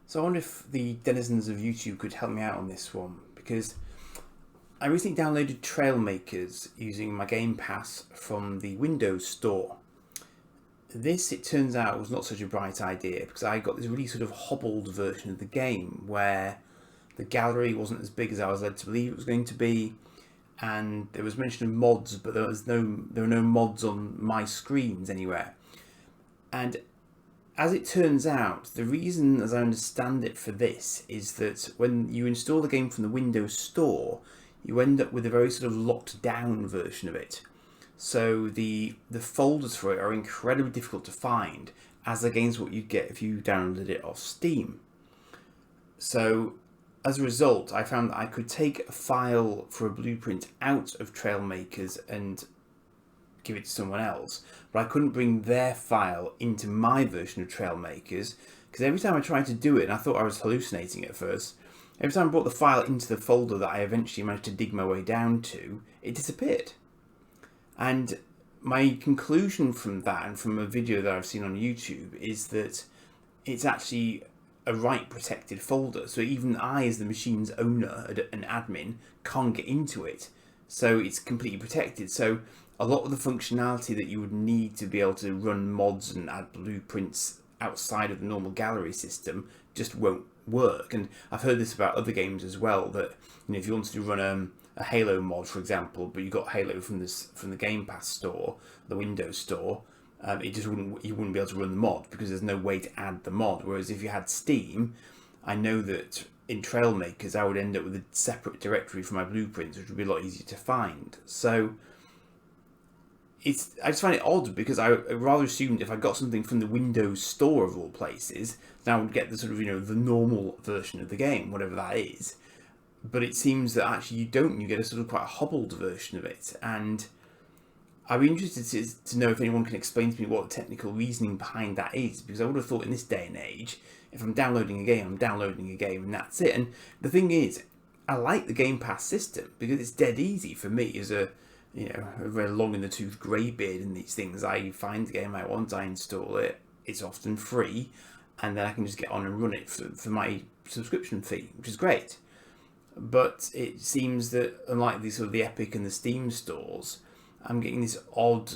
So I wonder if the denizens of YouTube could help me out on this one, because I recently downloaded Trailmakers using my Game Pass from the Windows Store. This, it turns out, was not such a bright idea, because I got this really sort of hobbled version of the game where the gallery wasn't as big as I was led to believe it was going to be, and there was mention of mods, but there were no mods on my screens anywhere. And as it turns out, the reason, as I understand it, for this is that when you install the game from the Windows Store, you end up with a very sort of locked down version of it. So the folders for it are incredibly difficult to find, as against what you'd get if you downloaded it off Steam. So as a result, I found that I could take a file for a blueprint out of Trailmakers and give it to someone else, but I couldn't bring their file into my version of Trailmakers, because every time I tried to do it, and I thought I was hallucinating at first, every time I brought the file into the folder that I eventually managed to dig my way down to, it disappeared. And my conclusion from that, and from a video that I've seen on YouTube, is that it's actually a write protected folder, so even I, as the machine's owner, an admin, can't get into it. So it's completely protected. So a lot of the functionality that you would need to be able to run mods and add blueprints outside of the normal gallery system just won't work. And I've heard this about other games as well, that if you wanted to run a Halo mod, for example, but you got Halo from the Game Pass store, the Windows store, you wouldn't be able to run the mod because there's no way to add the mod. Whereas if you had Steam, I know that in Trailmakers I would end up with a separate directory for my blueprints, which would be a lot easier to find. So I just find it odd, because I rather assumed if I got something from the Windows Store of all places, then I would get the sort of the normal version of the game, whatever that is. But it seems that actually you don't. You get a sort of quite a hobbled version of it, and I'd be interested to know if anyone can explain to me what the technical reasoning behind that is, because I would have thought in this day and age, if I'm downloading a game, I'm downloading a game and that's it. And the thing is, I like the Game Pass system because it's dead easy for me as a very long in the tooth greybeard in these things. I find the game I want, I install it, it's often free, and then I can just get on and run it for my subscription fee, which is great. But it seems that unlike the Epic and the Steam stores, I'm getting this odd.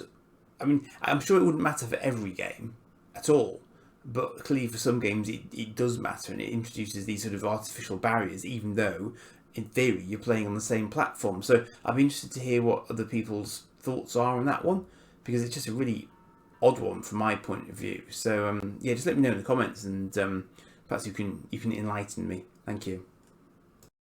I mean, I'm sure it wouldn't matter for every game at all, but clearly for some games it does matter, and it introduces these sort of artificial barriers, even though in theory you're playing on the same platform. So I'd be interested to hear what other people's thoughts are on that one, because it's just a really odd one from my point of view. So yeah, just let me know in the comments, and perhaps you can enlighten me. Thank you.